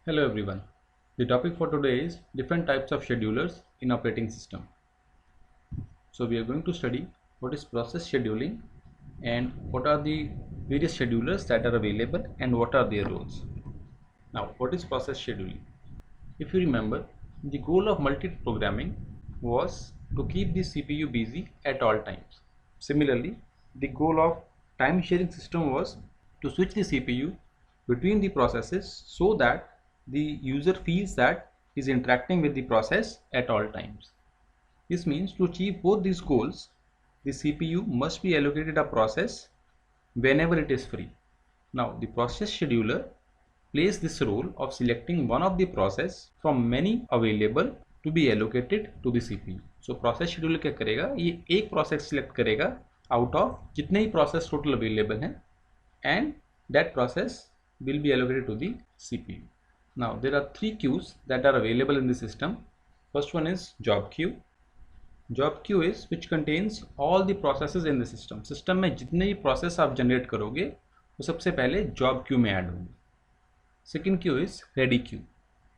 Hello everyone. The topic for today is different types of schedulers in operating system. So we are going to study what is process scheduling and what are the various schedulers that are available and what are their roles. Now, what is process scheduling? If you remember, the goal of multi-programming was to keep the CPU busy at all times. Similarly, the goal of time sharing system was to switch the CPU between the processes so that the user feels that is interacting with the process at all times. This means to achieve both these goals, the CPU must be allocated a process whenever it is free. Now, the process scheduler plays this role of selecting one of the process from many available to be allocated to the CPU. So process scheduler क्या करेगा, ये एक process select करेगा out of जितने ही process total available हैं and that process will be allocated to the CPU. Now there are three queues that are available in the system. First one is job queue. Job queue is which contains all the processes in the system. System में जितने भी process आप generate करोगे वो सबसे पहले job queue में add होंगे. Second queue is ready queue.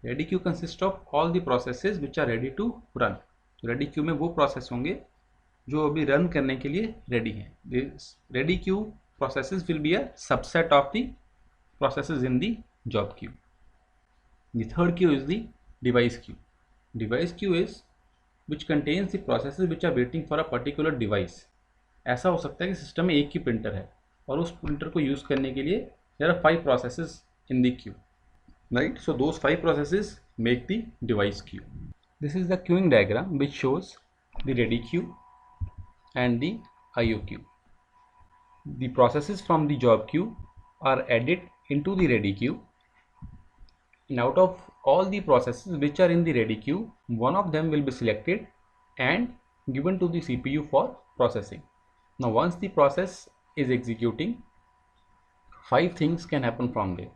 Ready queue consists of all the processes which are ready to run. तो ready queue में वो process होंगे जो अभी run करने के लिए ready हैं. This ready queue processes will be a subset of the processes in the job queue. The third queue is the device queue. Device queue is which contains the processes which are waiting for a particular device. ऐसा हो सकता है कि system में एक ही printer है और उस प्रिंटर को यूज़ करने के लिए there are 5 processes in the queue, right? So those 5 processes make the device queue. This is the queuing diagram which shows the ready queue and the IO queue. The processes from the job queue are added into the ready queue, and out of all the processes which are in the ready queue, one of them will be selected and given to the CPU for processing. Now once the process is executing, 5 things can happen from there.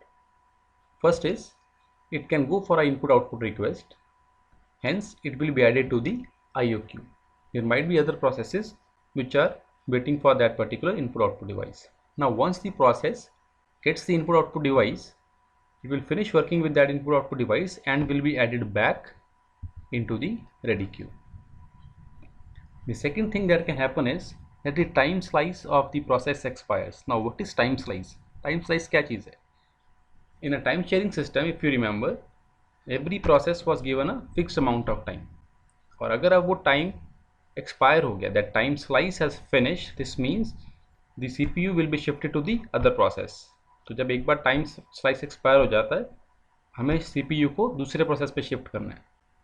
First is it can go for an input output request, hence it will be added to the IO queue. There might be other processes which are waiting for that particular input output device. Now once the process gets the input output device, it will finish working with that input output device and will be added back into the ready queue. The second thing that can happen is that the time slice of the process expires. Now what is time slice? Time slice क्या चीज़ है? In a time sharing system, if you remember, every process was given a fixed amount of time. और अगर अब वो time expire हो गया, that time slice has finished, this means the CPU will be shifted to the other process. तो जब एक बार time slice expire हो जाता है, हमें CPU को दूसरे process पे shift करना है.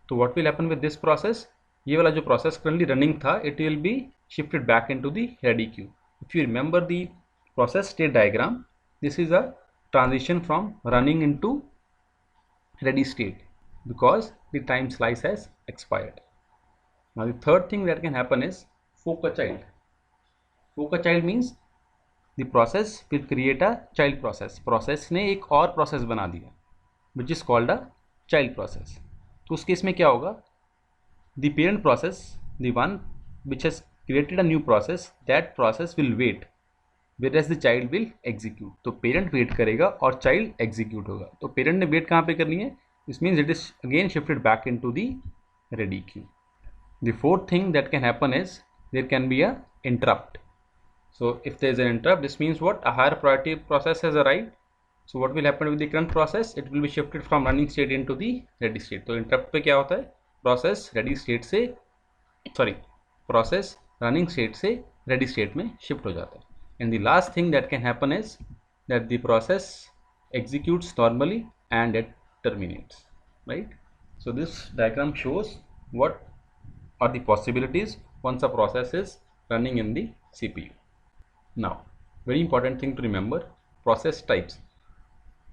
तो what will happen with this process? ये वाला जो process currently running था, it will be shifted back into the ready queue. If you remember the process state diagram, this is a transition from running into ready state because the time slice has expired. Now the third thing that can happen is fork a child. Fork a child means the process will create a child process. Process ने एक और process बना दिया which is called a child process. तो उस case में क्या होगा? The parent process, the one which has created a new process, that process will wait whereas the child will execute. तो parent wait करेगा और child execute होगा. तो parent ने wait कहाँ पे करनी है? This means it is again shifted back into the ready queue. The fourth thing that can happen is there can be a interrupt. So if there is an interrupt, this means what? A higher priority process has arrived. So what will happen with the current process? It will be shifted from running state into the ready state. तो interrupt पे क्या होता है? Process ready state से process running state से ready state में shift हो जाता है. And the last thing that can happen is that the process executes normally and it terminates, right? So this diagram shows what are the possibilities once a process is running in the CPU. Now very important thing to remember, process types.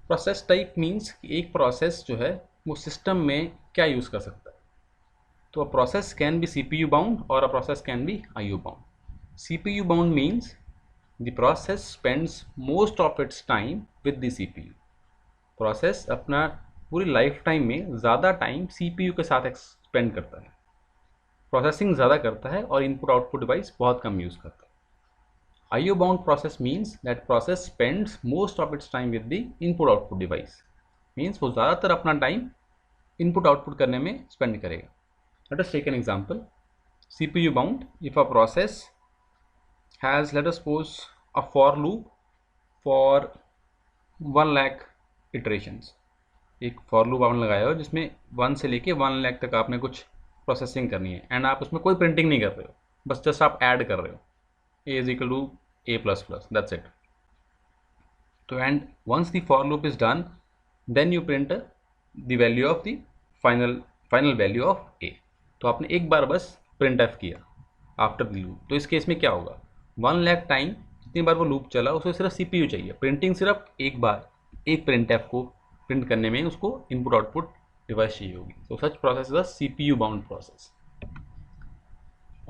Process type means एक process जो है वो system में क्या use कर सकता है. तो a process can be CPU bound or a process can be IO bound. CPU bound means the process spends most of its time with the CPU. Process अपना पूरी लाइफ टाइम में ज़्यादा टाइम CPU के साथ spend करता है, processing ज़्यादा करता है और इनपुट आउटपुट डिवाइस बहुत कम यूज़ करता है. IO bound process means that process spends most of its time with the input output device. Means वो ज़्यादातर अपना टाइम इनपुट आउटपुट करने में स्पेंड करेगा. Let us take an example. CPU bound, if a process has, let us suppose, a for loop for 1 lakh iterations. एक for loop आपने लगाया हो जिसमें 1 से लेके 1 लाख तक आपने कुछ प्रोसेसिंग करनी है एंड आप उसमें कोई प्रिंटिंग नहीं कर रहे हो, बस जस्ट आप ऐड कर रहे हो a is equal to a plus plus, that's it. तो and once the for loop is done then you print the value of the final value of a. तो आपने एक बार बस प्रिंट एफ किया आफ्टर द लूप. तो इस case में क्या होगा, 1 लाख टाइम जितनी बार वो लूप चला उसको सिर्फ CPU चाहिए. प्रिंटिंग सिर्फ एक बार, एक प्रिंट एफ को प्रिंट करने में उसको इनपुट आउटपुट डिवाइस चाहिए होगी. So such process is a CPU bound process.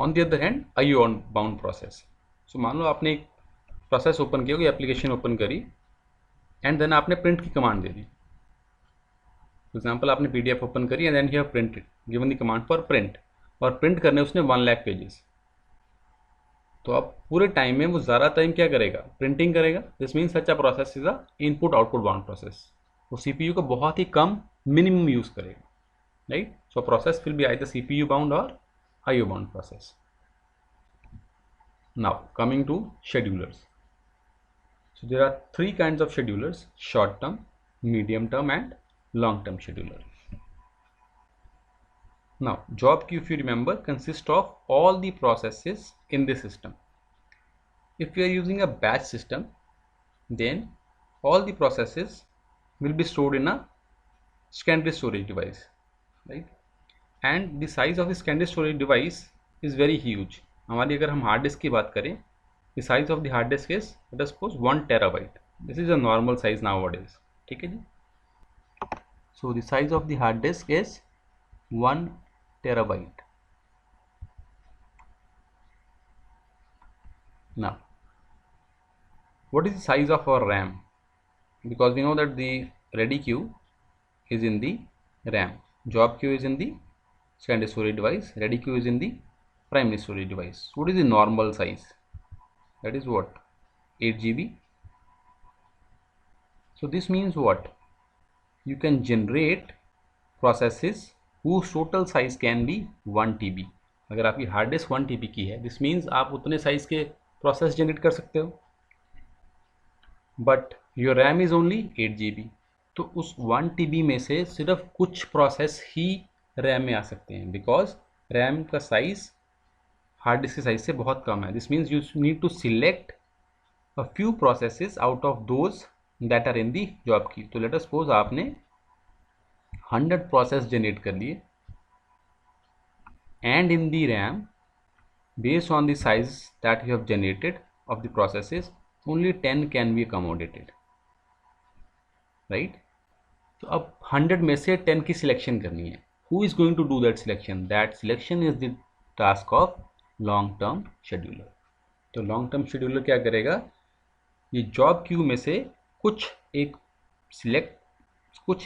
On the other hand IO bound process. So मान लो आपने एक प्रोसेस ओपन किया, कोई एप्लीकेशन ओपन करी एंड देन आपने प्रिंट की कमांड दे दी. फॉर एग्जाम्पल आपने PDF ओपन करी and then you have printed, given the command for print, और प्रिंट करने उसने 1 लाख पेजेस. तो अब पूरे टाइम में वो ज़्यादा टाइम क्या करेगा, प्रिंटिंग करेगा. This means such a process is a input output bound process. वो CPU का बहुत ही कम मिनिमम यूज़ करेगा, right. So process will be either CPU bound और IO bound process. Now coming to schedulers. So there are 3 kinds of schedulers: short term, medium term and long term scheduler. Now job queue, if you remember, consists of all the processes in the system. If we are using a batch system, then all the processes will be stored in a secondary storage device, right? And the size of the secondary storage device is very huge. हमारी अगर हम hard disk की बात करें, the size of the hard disk is, let us suppose, 1 terabyte. This is a normal size nowadays. ठीक है जी. So the size of the hard disk is 1 terabyte. Now what is the size of our RAM? Because we know that the ready queue is in the RAM, job queue is in the secondary storage device, ready queue is in the primary storage device. What is the normal size? That is what, 8 GB. So this means what, you can generate processes whose total size can be 1 TB. अगर आपकी hard disk 1 TB की है, this means आप उतने size के process generate कर सकते हो. But your RAM is only 8 GB. तो उस 1 TB में से सिर्फ कुछ प्रोसेस ही रैम में आ सकते हैं, बिकॉज रैम का साइज हार्ड डिस्क के साइज से बहुत कम है. This means you need to select a few processes out of those that are in the job queue. तो लेट अस सपोज आपने 100 प्रोसेस जनरेट कर लिए and in the RAM based on the size that you have generated of the processes only 10 can be accommodated, right. तो अब 100 में से 10 की selection करनी है. Who is going to do that selection? That selection is the task of long term scheduler. तो long term scheduler क्या करेगा, ये जॉब क्यू में से कुछ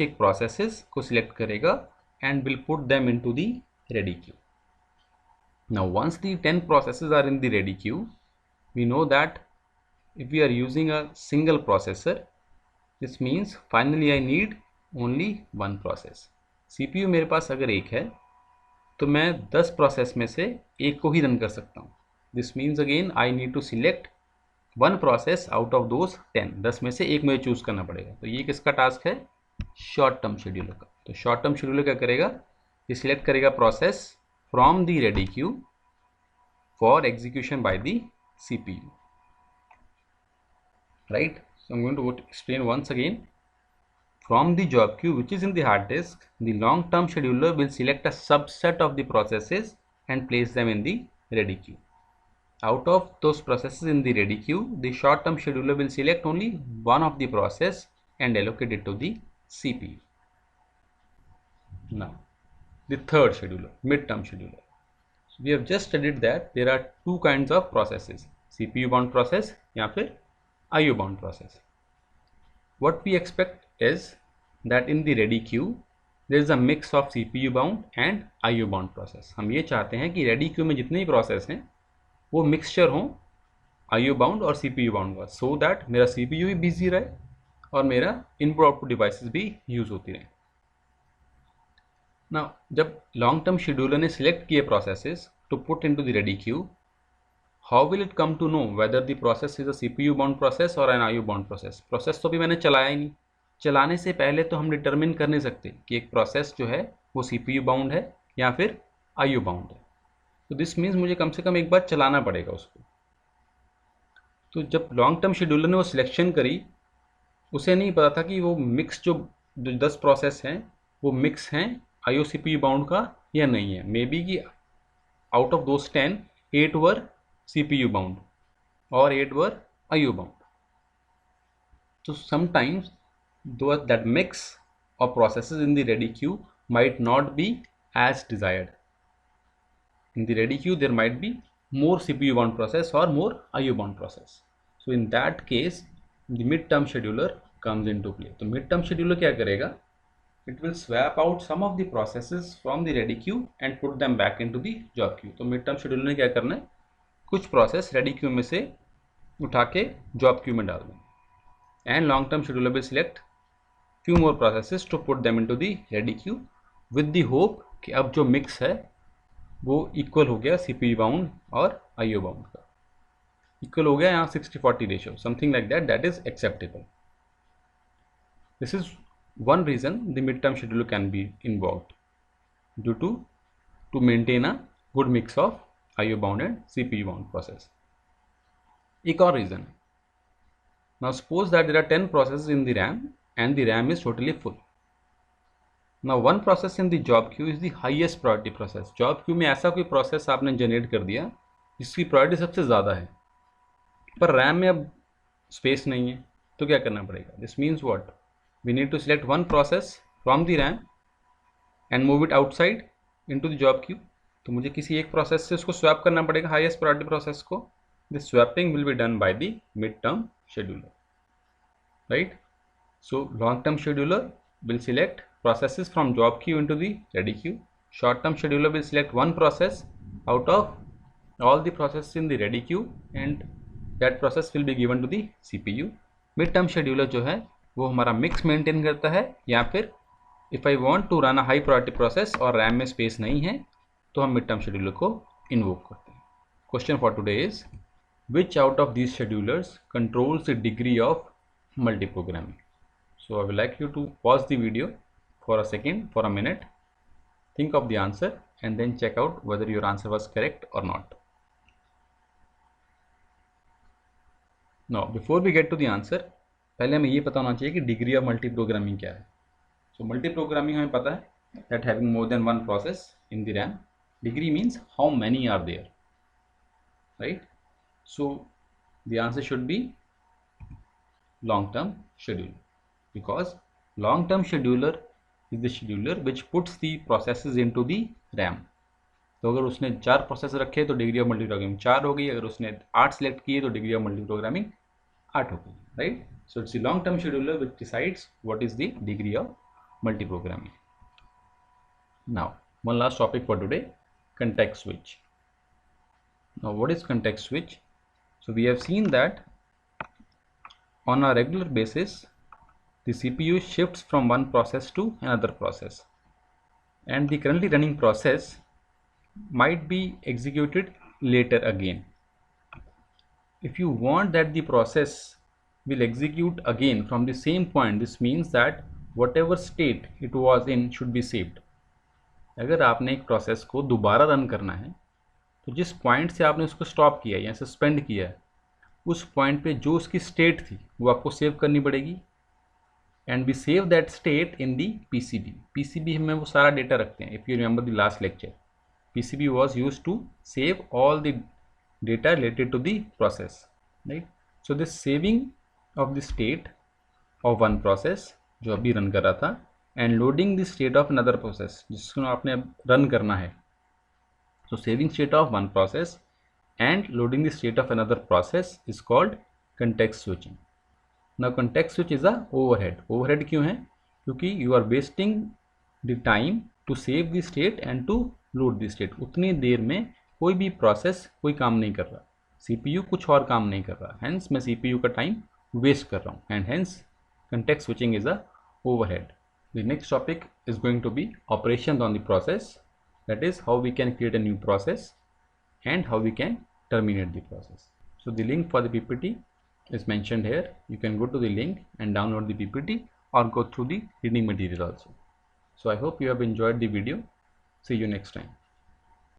एक प्रोसेसेस को सिलेक्ट करेगा and will put them into the ready queue. Now once the 10 processes are in the ready queue, we know that if we are using a single processor, this means finally I need only one process. CPU मेरे पास अगर एक है तो मैं 10 process में से एक को ही रन कर सकता हूँ. This means again I need to select 1 process out of those 10 में से एक मुझे चूज़ करना पड़ेगा. तो ये किसका टास्क है, शॉर्ट टर्म शेड्यूलर का. तो शॉर्ट टर्म शेड्यूलर क्या करेगा, ये सिलेक्ट करेगा process from the ready queue for execution by the CPU, right. So I am going to explain once again. From the job queue which is in the hard disk, the long term scheduler will select a subset of the processes and place them in the ready queue. Out of those processes in the ready queue, the short term scheduler will select only one of the process and allocate it to the CPU. Now the third scheduler, mid term scheduler. So we have just studied that there are 2 kinds of processes, CPU bound process या फिर IO bound process. What we expect is that in the ready queue there is a mix of CPU bound and IO bound process. हम ये चाहते हैं कि ready queue में जितने भी प्रोसेस हैं वो मिक्सचर हों IO bound और CPU bound का, so that मेरा CPU भी बिजी रहे और मेरा इनपुट आउटपुट डिवाइसेस भी यूज़ होती रहें। ना जब लॉन्ग टर्म शेड्यूलर ने सिलेक्ट किए processes to put into the ready queue, how will it come to know whether the process is a CPU bound process और an IO bound process? Process तो भी मैंने चलाया ही नहीं। चलाने से पहले तो हम डिटरमिन कर नहीं सकते कि एक प्रोसेस जो है वो CPU बाउंड है या फिर IO बाउंड है। तो दिस मीन्स मुझे कम से कम एक बार चलाना पड़ेगा उसको। तो जब लॉन्ग टर्म शेड्यूलर ने वो सिलेक्शन करी, उसे नहीं पता था कि वो मिक्स जो 10 प्रोसेस हैं वो मिक्स हैं IO CPU बाउंड का या नहीं है। मे बी कि out of those 10, 8 were CPU bound or 8 were IO bound. So sometimes that mix of processes in the ready queue might not be as desired. In the ready queue there might be more CPU bound process or more IO bound process. So in that case the mid-term scheduler comes into play. तो mid-term scheduler क्या करेगा? It will swap out some of the processes from the ready queue and put them back into the job queue. तो mid-term scheduler ने क्या करना है? कुछ process ready queue में से उठा के जॉब क्यू में डाल दें। And long term scheduler will select few more processes to put them into the ready queue with the hope कि अब जो मिक्स है वो इक्वल हो गया CPU बाउंड और IO बाउंड का, इक्वल हो गया यहाँ 60-40 ratio, something like that, that is acceptable. This is one reason the mid term scheduler can be involved due to maintain a good mix of IO bound and CPU bound process. एक और reason. Now suppose that there are 10 processes in the RAM and the RAM is totally full. Now one process in the job queue is the highest priority process. Job queue में ऐसा कोई process आपने generate कर दिया जिसकी priority सबसे ज़्यादा है, पर RAM में अब space नहीं है, तो क्या करना पड़ेगा? This means what? We need to select one process from the RAM and move it outside into the job queue. तो मुझे किसी एक प्रोसेस से उसको स्वैप करना पड़ेगा, हाईएस्ट प्रायोरिटी प्रोसेस को. This swapping will be done by the mid term scheduler, right? So long term scheduler will select processes from job queue into the ready queue. Short term scheduler will select one process out of all the processes in the ready queue and that process will be given to the CPU. Mid term scheduler जो है वो हमारा mix maintain करता है, या फिर if I want to run a high priority process और RAM में स्पेस नहीं है तो हम मिड टर्म शेड्यूलर को इन्वोक करते हैं. Question for today is which out of these schedulers controls the degree of multi programming? So I would like you to pause the video for a second, for a minute, think of the answer and then check out whether your answer was correct or not. Now before we get to the answer, पहले हमें ये पता होना चाहिए कि degree of multi programming क्या है. So multi programming हमें पता है that having more than one process in the RAM. Degree means how many are there, right? So the answer should be long term scheduler, because long term scheduler is the scheduler which puts the processes into the RAM. तो अगर उसने 4 process रखे तो degree of multi programming 4 हो गई, अगर उसने 8 select किए तो डिग्री ऑफ मल्टी प्रोग्रामिंग 8 हो गई, right? So it's the long term scheduler which decides what is the degree of multi programming. Now one last topic for today, context switch. Now what is context switch? So we have seen that on a regular basis the CPU shifts from one process to another process, and the currently running process might be executed later again. If you want that the process will execute again from the same point, this means that whatever state it was in should be saved. अगर आपने एक process को दोबारा run करना है तो जिस point से आपने उसको स्टॉप किया या सस्पेंड किया है उस पॉइंट पे जो उसकी स्टेट थी वो आपको सेव करनी पड़ेगी, and we save that state in the PCB. PCB में वो सारा डेटा रखते हैं. If you remember the last lecture, PCB was used to save all the data related to the process, right? So this saving of the state of one process जो अभी run कर रहा था and loading the state of another process जिसको आपने अब run करना है. So saving state of one process and loading the state of another process is called context switching. Now context switch is a overhead. Overhead क्यों है? क्योंकि you are wasting the time to save the state and to load the state. उतनी देर में कोई भी process कोई काम नहीं कर रहा, CPU कुछ और काम नहीं कर रहा, hence मैं CPU का टाइम वेस्ट कर रहा हूँ, and hence context switching is a overhead. The next topic is going to be operations on the process, that is how we can create a new process and how we can terminate the process. So the link for the PPT is mentioned here. You can go to the link and download the PPT or go through the reading material also. So I hope you have enjoyed the video. See you next time.